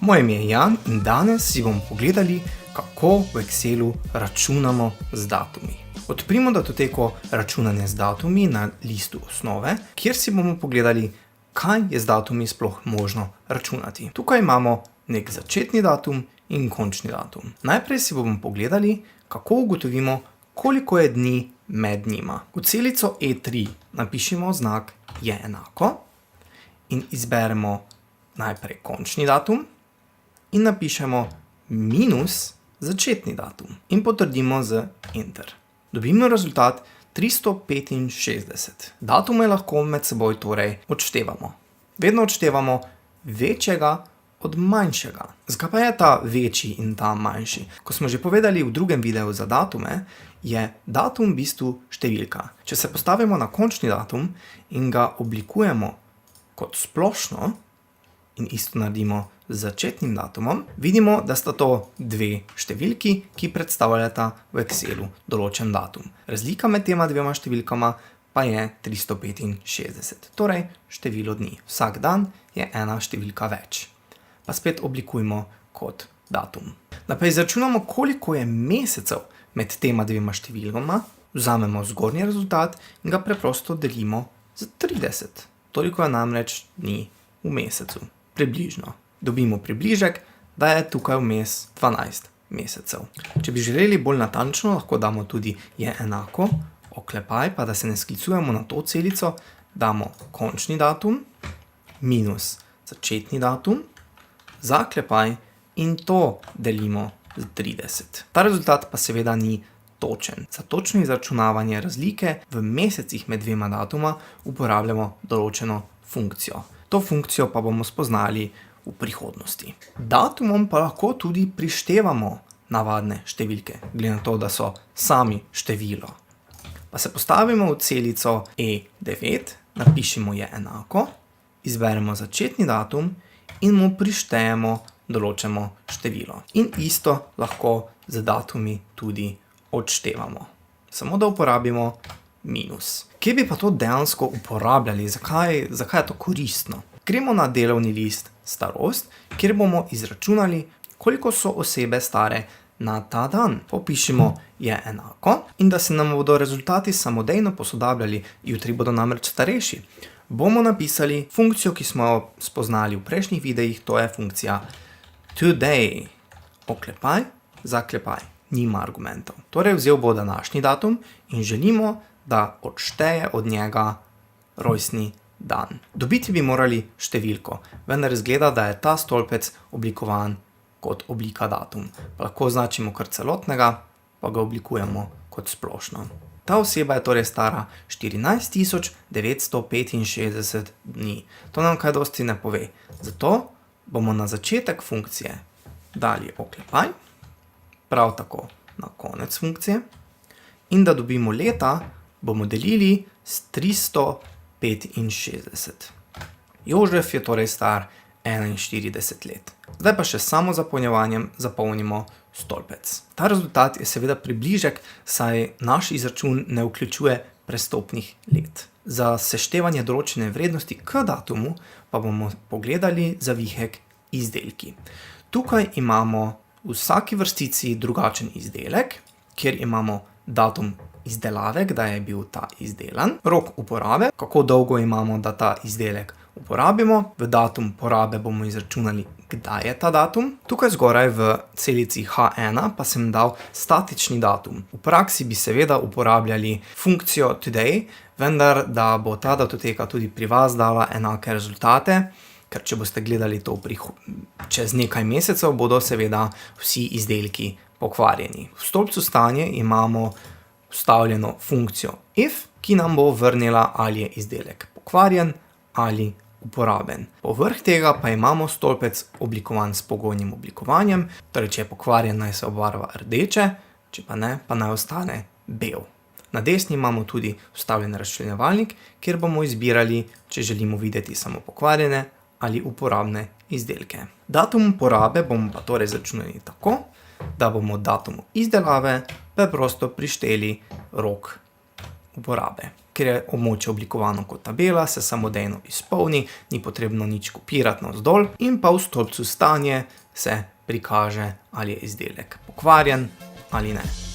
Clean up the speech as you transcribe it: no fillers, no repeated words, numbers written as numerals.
Moje ime je Jan in danes si bomo pogledali, kako v Excelu računamo z datumi. Odprimo datoteko računanje z datumi na listu osnove, kjer si bomo pogledali, kaj je z datumi sploh možno računati. Tukaj imamo nek začetni datum in končni datum. Najprej si bomo pogledali, kako ugotovimo, koliko je dni med njima. V celico E3 napišemo znak je enako in izberemo najprej končni datum in napišemo minus začetni datum in potrdimo z Enter. Dobimo rezultat 365. Datume lahko med seboj torej odštevamo. Vedno odštevamo večjega od manjšega. Zakaj pa je ta večji in ta manjši? Ko smo že povedali v drugem videu za datume, je datum v bistvu številka. Če se postavimo na končni datum in ga oblikujemo kot splošno in isto naredimo z začetnim datumom, vidimo, da sta to dve številki, ki predstavljata v Excelu določen datum. Razlika med tema dvema številkama pa je 365, torej število dni. Vsak dan je ena številka več. Pa spet oblikujemo kot datum. Naprej izračunamo, koliko je mesecev med tema dvema številkama, vzamemo zgornji rezultat in ga preprosto delimo z 30. Toliko je namreč dni v mesecu. Približno. Dobimo približek, da je tukaj vmes 12 mesecev. Če bi želeli bolj natančno, lahko damo tudi je enako, oklepaj, pa da se ne sklicujemo na to celico, damo končni datum, minus začetni datum, zaklepaj in to delimo z 30. Ta rezultat pa seveda ni točen. Za točno izračunavanje razlike v mesecih med dvema datuma uporabljamo določeno funkcijo. To funkcijo pa bomo spoznali v prihodnosti. Datumom pa lahko tudi prištevamo navadne številke, glede na to, da so sami število. Pa se postavimo v celico E9, napišemo je enako, izberemo začetni datum in mu prištejemo določeno število. In isto lahko z datumi tudi odštevamo. Samo da uporabimo minus. Kje bi pa to dejansko uporabljali? Zakaj je to koristno? Gremo na delovni list starost, kjer bomo izračunali, koliko so osebe stare na ta dan. Popišemo je enako in da se nam bodo rezultati samodejno posodabljali, jutri bodo namreč starejši, bomo napisali funkcijo, ki smo jo spoznali v prejšnjih videih, to je funkcija today. Oklepaj, zaklepaj, nima argumentov. Torej vzel bo današnji datum in želimo, da odšteje od njega rojstni dan. Dobiti bi morali številko, vendar izgleda, da je ta stolpec oblikovan kot oblika datum. Pa lahko označimo kar celotnega, pa ga oblikujemo kot splošno. Ta oseba je torej stara 14 965 dni. To nam kaj dosti ne pove. Zato bomo na začetek funkcije dali oklepaj, prav tako na konec funkcije, in da dobimo leta, bomo delili s 365. Jožef je torej star 41 let. Zdaj pa še samo zapolnjevanjem zapolnimo stolpec. Ta rezultat je seveda približek, saj naš izračun ne vključuje prestopnih let. Za seštevanje določene vrednosti k datumu pa bomo pogledali zavihek izdelki. Tukaj imamo v vsaki vrstici drugačen izdelek, kjer imamo datum izdelave, kdaj je bil ta izdelan, rok uporabe, kako dolgo imamo, da ta izdelek uporabimo, v datum porabe bomo izračunali, kdaj je ta datum. Tukaj zgoraj v celici H1 pa sem dal statični datum. V praksi bi seveda uporabljali funkcijo today, vendar da bo ta datoteka tudi pri vas dala enake rezultate, ker če boste gledali to čez nekaj mesecev, bodo seveda vsi izdelki pokvarjeni. V stolpcu stanje imamo vstavljeno funkcijo if, ki nam bo vrnila, ali je izdelek pokvarjen ali uporaben. Povrh tega pa imamo stolpec oblikovan s pogojnim oblikovanjem, torej če je pokvarjen, naj se obarva rdeče, če pa ne, pa naj ostane bel. Na desni imamo tudi vstavljen razčlenjevalnik, kjer bomo izbirali, če želimo videti samo pokvarjene ali uporabne izdelke. Datum porabe bomo pa torej začunali tako, da bomo datumu izdelave preprosto prišteli rok uporabe. Ker je območje oblikovano kot tabela, se samodejno izpolni, ni potrebno nič kopirati navzdol in pa v stolpcu stanje se prikaže, ali je izdelek pokvarjen ali ne.